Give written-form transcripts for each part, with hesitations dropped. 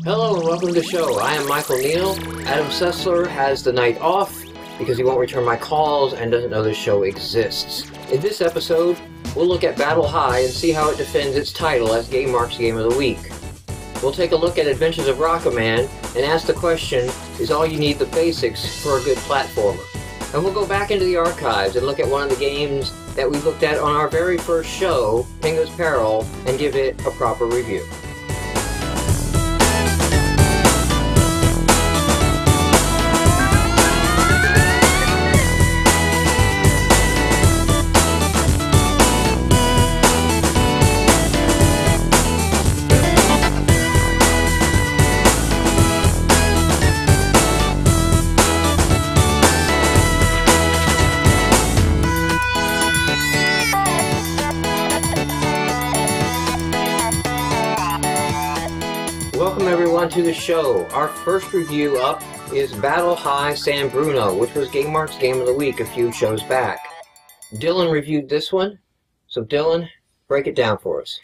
Hello and welcome to the show. I am Michael Neal. Adam Sessler has the night off because he won't return my calls and doesn't know the show exists. In this episode, we'll look at Battle High and see how it defends its title as GameMarx Game of the Week. We'll take a look at Adventures of Rocketman and ask the question, is all you need the basics for a good platformer? And we'll go back into the archives and look at one of the games that we looked at on our very first show, Pinga's Peril, and give it a proper review. Welcome everyone to the show. Our first review up is Battle High San Bruno, which was GameMarx Game of the Week a few shows back. Dylan reviewed this one, so Dylan, break it down for us.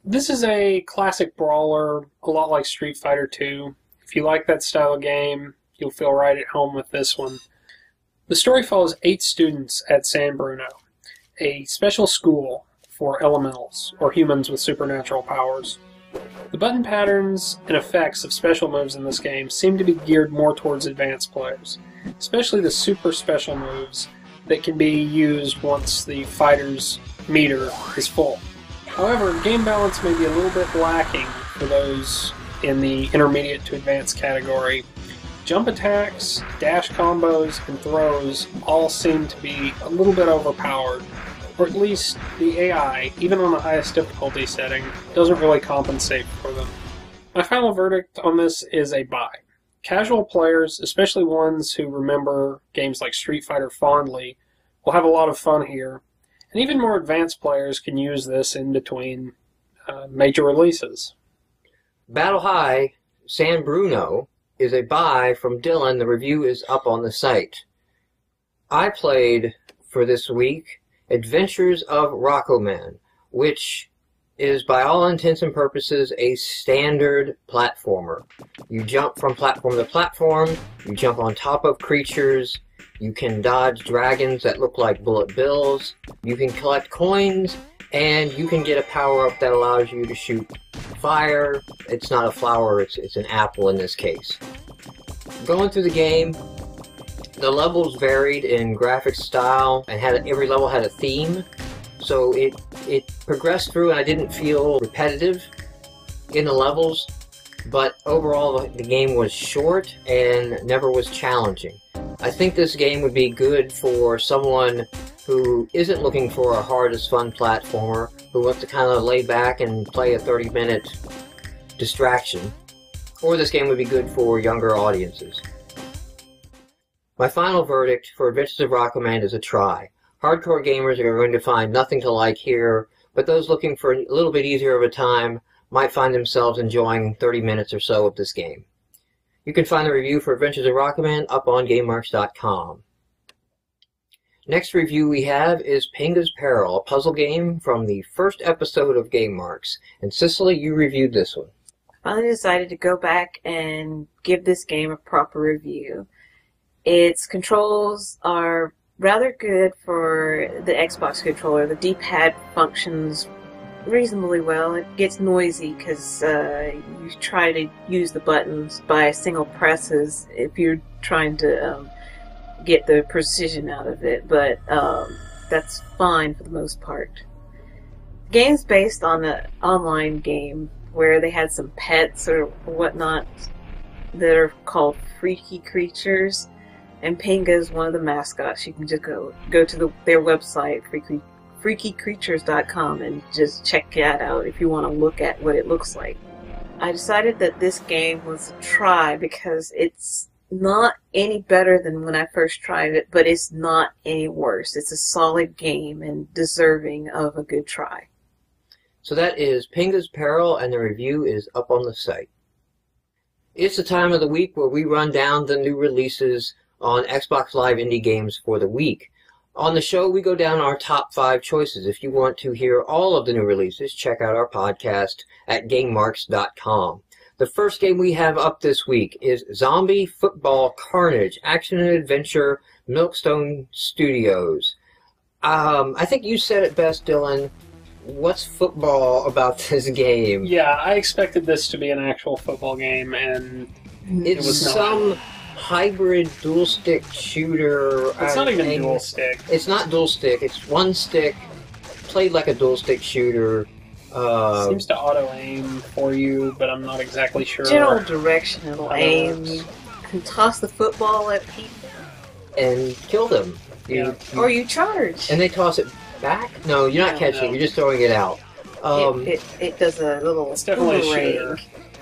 This is a classic brawler, a lot like Street Fighter 2. If you like that style of game, you'll feel right at home with this one. The story follows 8 students at San Bruno, a special school for elementals, or humans with supernatural powers. The button patterns and effects of special moves in this game seem to be geared more towards advanced players, especially the super special moves that can be used once the fighter's meter is full. However, game balance may be a little bit lacking for those in the intermediate to advanced category. Jump attacks, dash combos, and throws all seem to be a little bit overpowered. Or at least the AI, even on the highest difficulty setting, doesn't really compensate for them. My final verdict on this is a buy. Casual players, especially ones who remember games like Street Fighter fondly, will have a lot of fun here, and even more advanced players can use this in between major releases. Battle High San Bruno is a buy from Dylan. The review is up on the site. I played for this week Adventures of Rocketman, which is by all intents and purposes a standard platformer. You jump from platform to platform, you jump on top of creatures, you can dodge dragons that look like bullet bills, you can collect coins, and you can get a power-up that allows you to shoot fire. It's not a flower, it's an apple in this case. Going through the game, the levels varied in graphic style and every level had a theme, so it progressed through and I didn't feel repetitive in the levels, but overall the game was short and never was challenging. I think this game would be good for someone who isn't looking for a hard as fun platformer, who wants to kind of lay back and play a 30-minute distraction, or this game would be good for younger audiences. My final verdict for Adventures of Rocketman is a try. Hardcore gamers are going to find nothing to like here, but those looking for a little bit easier of a time might find themselves enjoying 30 minutes or so of this game. You can find the review for Adventures of Rocketman up on GameMarx.com. Next review we have is Pinga's Peril, a puzzle game from the first episode of GameMarx. And Cicely, you reviewed this one. I finally decided to go back and give this game a proper review. Its controls are rather good for the Xbox controller. The D-pad functions reasonably well. It gets noisy because you try to use the buttons by single presses if you're trying to get the precision out of it, but that's fine for the most part. The game's based on an online game where they had some pets or whatnot that are called freaky creatures. And Pinga is one of the mascots. You can just go to their website, freakycreatures.com, and just check that out if you want to look at what it looks like. I decided that this game was a try because it's not any better than when I first tried it, but it's not any worse. It's a solid game and deserving of a good try. So that is Pinga's Peril, and the review is up on the site. It's the time of the week where we run down the new releases on Xbox Live Indie Games for the week. On the show, we go down our top 5 choices. If you want to hear all of the new releases, check out our podcast at GameMarx.com. The first game we have up this week is Zombie Football Carnage, Action and Adventure, Milkstone Studios. I think you said it best, Dylan. What's football about this game? Yeah, I expected this to be an actual football game, and It's it was not. some hybrid dual-stick shooter. It's not even dual stick. It's not dual-stick. It's one stick, played like a dual-stick shooter. Seems to auto-aim for you, but I'm not exactly sure. General direction, it'll aim. You can toss the football at people. And kill them. Or you charge. And they toss it back? No, you're not catching it. You're just throwing it out. It does a little It's definitely a boomerang. shooter.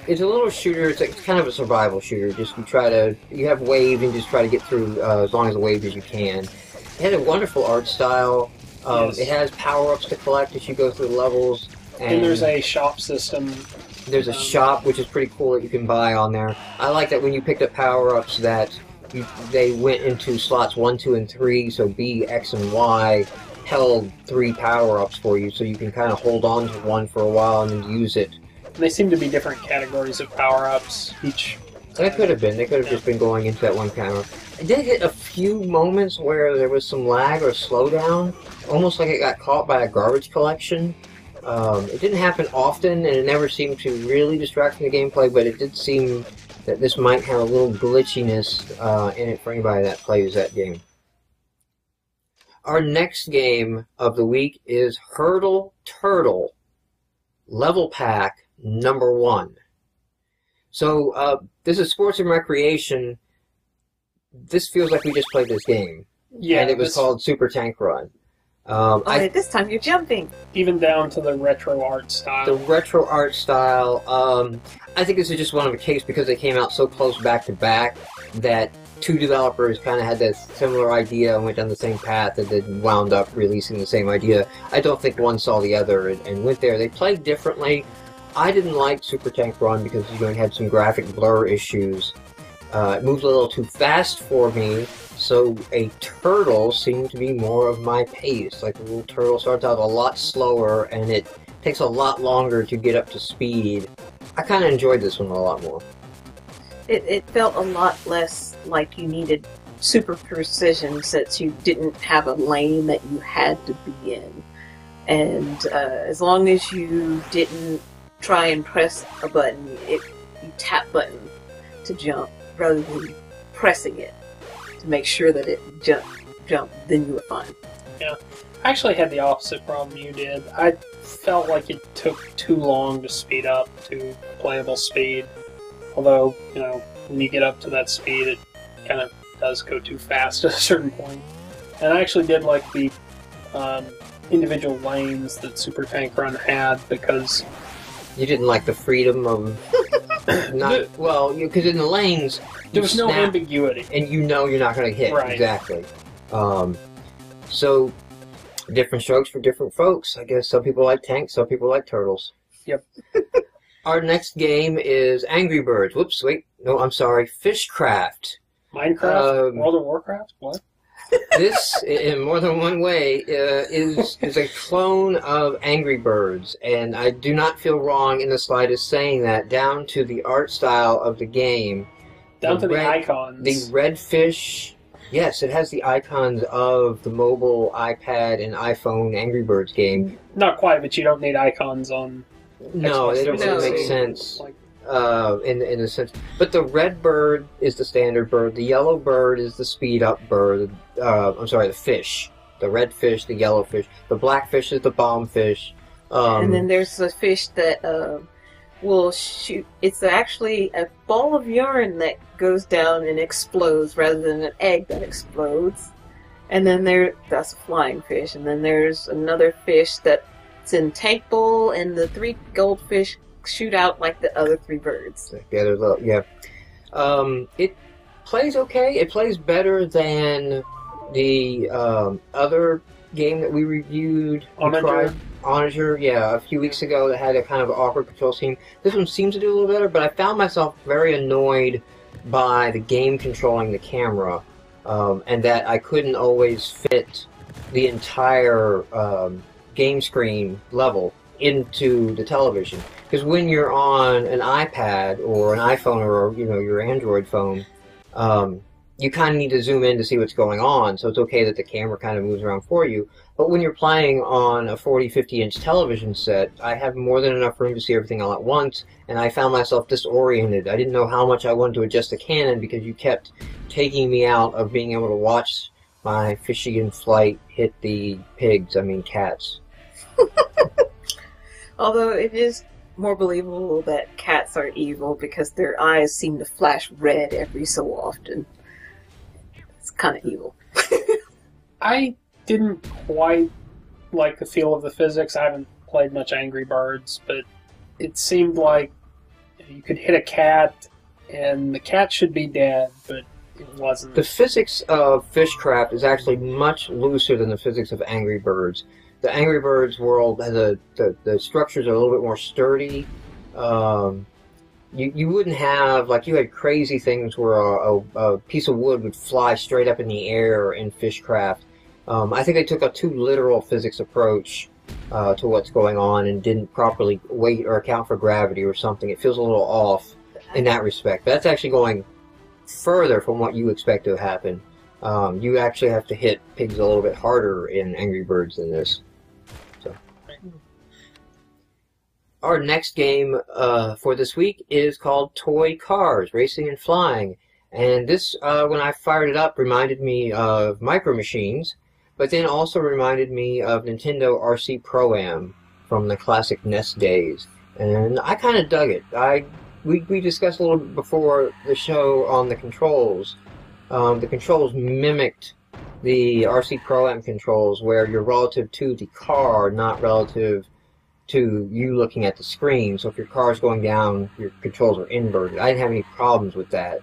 It's a little shooter. It's kind of a survival shooter. Just you have waves and just try to get through as long as the waves as you can. It had a wonderful art style. Yes. It has power-ups to collect as you go through the levels. And there's a shop system. There's a shop, which is pretty cool, that you can buy on there. I like that when you picked up power-ups that they went into slots 1, 2, and 3, so B, X, and Y held 3 power-ups for you, so you can kind of hold on to one for a while and then use it. They seem to be different categories of power-ups each. That could have been. They could have just been going into that one camera. I did get a few moments where there was some lag or slowdown, almost like it got caught by a garbage collection. It didn't happen often, and it never seemed to really distract from the gameplay, but it did seem that this might have a little glitchiness in it for anybody that plays that game. Our next game of the week is Hurdle Turtle Level Pack number 1. So, this is Sports and Recreation. This feels like we just played this game. Yeah, and it was called Super Tank Run. This time you're jumping. Even down to the retro art style. The retro art style, I think this is just one of a case because they came out so close back to back that 2 developers kind of had that similar idea and went down the same path and then wound up releasing the same idea. I don't think one saw the other and went there. They played differently. I didn't like Super Tank Run because it had some graphic blur issues. It moved a little too fast for me. So a turtle seemed to be more of my pace. Like the little turtle starts out a lot slower and it takes a lot longer to get up to speed. I kind of enjoyed this one a lot more. It felt a lot less like you needed super precision since you didn't have a lane that you had to be in. And as long as you didn't try and press a button, you tap button to jump rather than pressing it to make sure that it jumped, then you were fine. Yeah. I actually had the opposite problem you did. I felt like it took too long to speed up to playable speed. Although, when you get up to that speed, it kind of does go too fast at a certain point. And I actually did like the individual lanes that Super Tank Run had because... You didn't like the freedom of... because in the lanes... There was no ambiguity. And you're not going to hit. Right. Exactly. So, different strokes for different folks. I guess some people like tanks, some people like turtles. Yep. Our next game is Angry Birds. Whoops, wait. No, I'm sorry. Fishcraft. Minecraft? World of Warcraft? What? This, in more than one way, is a clone of Angry Birds, and I do not feel wrong in the slightest saying that, down to the art style of the game. Down to the icons. The red fish, yes, it has the icons of the mobile, iPad, and iPhone Angry Birds game. Not quite, but you don't need icons on... No, it doesn't make sense. In a sense. But the red bird is the standard bird. The yellow bird is the speed-up bird. The fish. The red fish, the yellow fish. The black fish is the bomb fish. And then there's a fish that will shoot. It's actually a ball of yarn that goes down and explodes rather than an egg that explodes. And then that's a flying fish. And then there's another fish that's in tank bowl, and the 3 goldfish shoot out like the other 3 birds. Yeah, it plays okay. It plays better than the other game that we reviewed. Onager, yeah, a few weeks ago that had a kind of awkward control scheme. This one seems to do a little better, but I found myself very annoyed by the game controlling the camera, and that I couldn't always fit the entire game screen level into the television. Because when you're on an iPad or an iPhone or your Android phone, you kind of need to zoom in to see what's going on. So it's okay that the camera kind of moves around for you. But when you're playing on a 40, 50-inch television set, I have more than enough room to see everything all at once, and I found myself disoriented. I didn't know how much I wanted to adjust the cannon because you kept taking me out of being able to watch my fishy in flight hit the cats. Although it is more believable that cats are evil because their eyes seem to flash red every so often. It's kind of evil. I didn't quite like the feel of the physics. I haven't played much Angry Birds, but it seemed like you could hit a cat and the cat should be dead, but it wasn't. The physics of Fishcraft is actually much looser than the physics of Angry Birds. The Angry Birds world has the structures are a little bit more sturdy. You wouldn't have, like, you had crazy things where a piece of wood would fly straight up in the air in Fishcraft. I think they took a too literal physics approach to what's going on and didn't properly weight or account for gravity or something. It feels a little off in that respect. That's actually going further from what you expect to happen. You actually have to hit pigs a little bit harder in Angry Birds than this. So, our next game for this week is called Toy Cars, Racing and Flying. And this, when I fired it up, reminded me of Micro Machines, but then also reminded me of Nintendo RC Pro-Am from the classic NES days. And I kind of dug it. We discussed a little bit before the show on the controls. The controls mimicked the RC Pro-Am controls, where you're relative to the car, not relative to you looking at the screen. So if your car's going down, your controls are inverted. I didn't have any problems with that.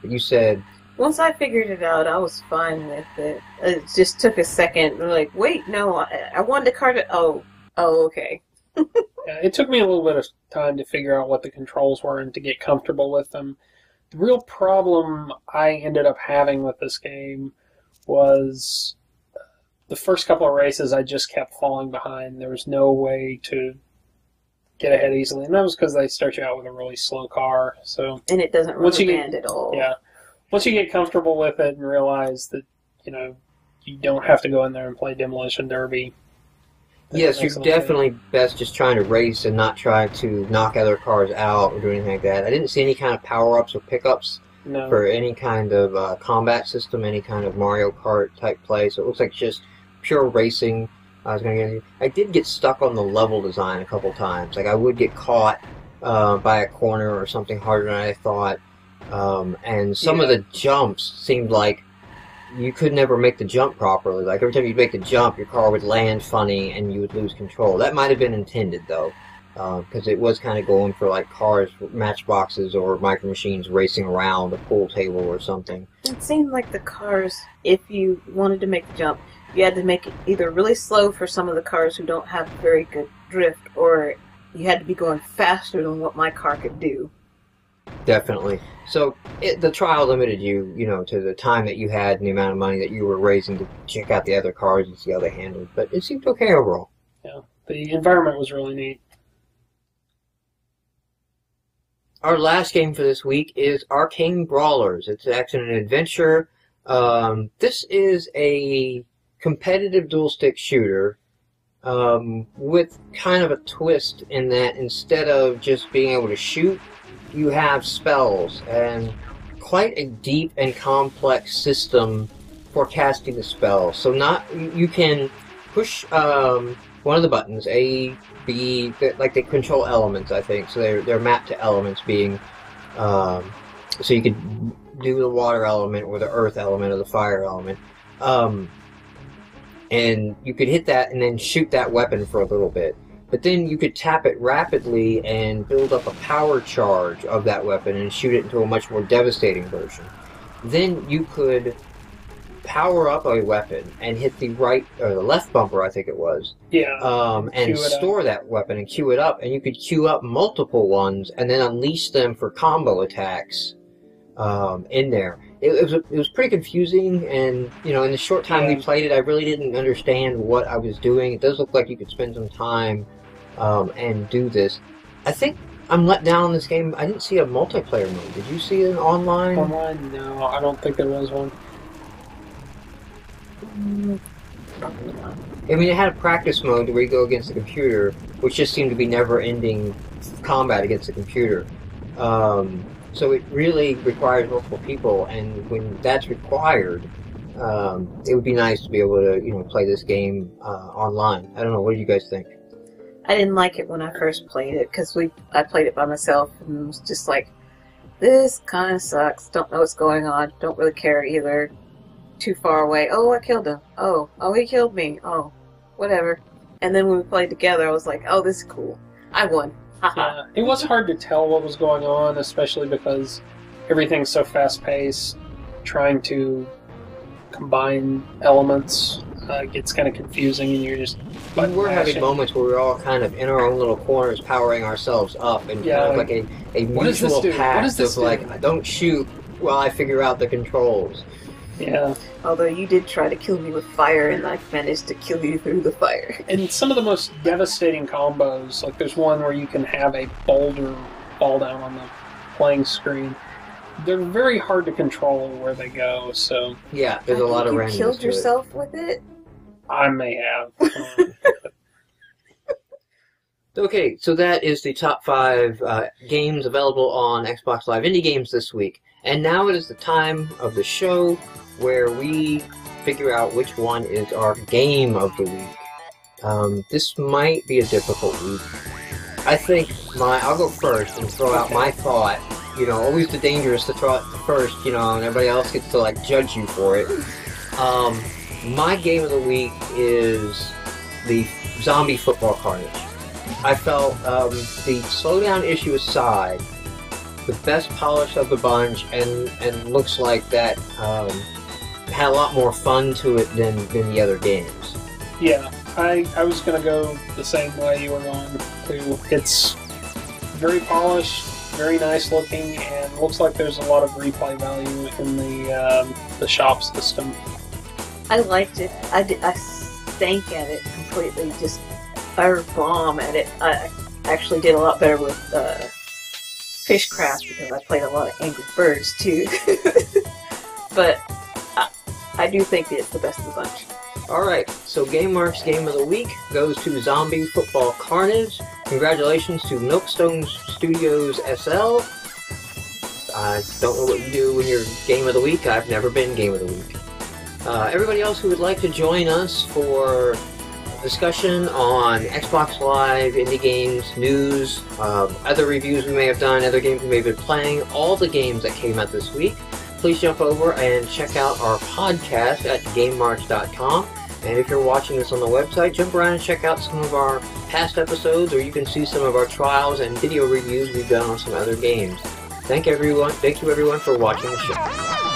But you said... Once I figured it out, I was fine with it. It just took a second. Like, wait, no, I wanted the car to... Oh, okay. Yeah, it took me a little bit of time to figure out what the controls were and to get comfortable with them. The real problem I ended up having with this game was the first couple of races I just kept falling behind. There was no way to get ahead easily, and that was because they start you out with a really slow car. So, and it doesn't rubber band at all. Yeah. Once you get comfortable with it and realize that, you don't have to go in there and play Demolition Derby. Yes, you're definitely best just trying to race and not try to knock other cars out or do anything like that. I didn't see any kind of power-ups or pickups for any kind of combat system, any kind of Mario Kart type play, so it looks like just pure racing. I did get stuck on the level design a couple times. Like, I would get caught by a corner or something harder than I thought. And some of the jumps seemed like you could never make the jump properly. Like, every time you'd make the jump, your car would land funny and you would lose control. That might have been intended, though, because it was kind of going for, like, cars, matchboxes, or Micro Machines racing around a pool table or something. It seemed like the cars, if you wanted to make the jump, you had to make it either really slow for some of the cars who don't have very good drift, or you had to be going faster than what my car could do. Definitely. So the trial limited you, to the time that you had and the amount of money that you were raising to check out the other cars and see how they handled. But it seemed okay overall. Yeah, the environment was really neat. Our last game for this week is Arcane Brawlers. It's action and adventure. This is a competitive dual-stick shooter with kind of a twist in that instead of just being able to shoot, you have spells, and quite a deep and complex system for casting the spells. So you can push one of the buttons, A, B, like they control elements, I think. So they're mapped to elements, being so you could do the water element or the earth element or the fire element. And you could hit that and then shoot that weapon for a little bit. But then you could tap it rapidly and build up a power charge of that weapon and shoot it into a much more devastating version. Then you could power up a weapon and hit the right or the left bumper, I think it was. Yeah. And store that weapon and queue it up, and you could queue up multiple ones and then unleash them for combo attacks in there. It was pretty confusing, and in the short time we played it, I really didn't understand what I was doing. It does look like you could spend some time and do this. I think I'm let down on this game. I didn't see a multiplayer mode. Did you see an online? Online? No, I don't think there was one. I mean, it had a practice mode where you go against the computer, which just seemed to be never-ending combat against the computer. So it really requires multiple people, and when that's required, it would be nice to be able to, play this game online. I don't know. What do you guys think? I didn't like it when I first played it because I played it by myself and was just like, this kind of sucks. Don't know what's going on. Don't really care either. Too far away. Oh, I killed him. Oh, he killed me. Oh, whatever. And then when we played together, I was like, oh, this is cool. I won. Yeah, it was hard to tell what was going on, especially because everything's so fast-paced. Trying to combine elements gets kind of confusing, and you're just we're having moments where we're all kind of in our own little corners, powering ourselves up, and kind of like a mutual pact of like, don't shoot while I figure out the controls. Yeah. Although you did try to kill me with fire, and I managed to kill you through the fire. And some of the most devastating combos, like there's one where you can have a boulder fall down on the playing screen. They're very hard to control where they go, so... Yeah, there's a lot of randomness. You killed yourself with it? I may have. Okay, so that is the top 5 games available on Xbox Live Indie Games this week. And now it is the time of the show where we figure out which one is our game of the week. This might be a difficult week. I think I'll go first and throw out my thought. Always the danger is to throw it first, and everybody else gets to, judge you for it. My game of the week is the Zombie Football Carnage. I felt, the slowdown issue aside, the best polish of the bunch, and looks like that had a lot more fun to it than the other games. Yeah, I was going to go the same way you were going to. It's very polished, very nice looking, and looks like there's a lot of replay value in the shop system. I liked it. I stank at it completely, just utter bomb at it. I actually did a lot better with Fishcraft because I played a lot of Angry Birds too. But I do think it's the best of the bunch. Alright, so GameMarx Game of the Week goes to Zombie Football Carnage. Congratulations to Milkstone Studios SL. I don't know what you do when you're Game of the Week. I've never been Game of the Week. Everybody else who would like to join us for discussion on Xbox Live, indie games, news, other reviews we may have done, other games we may have been playing, all the games that came out this week, please jump over and check out our podcast at GameMarx.com. And if you're watching this on the website, jump around and check out some of our past episodes, or you can see some of our trials and video reviews we've done on some other games. Thank you everyone for watching the show.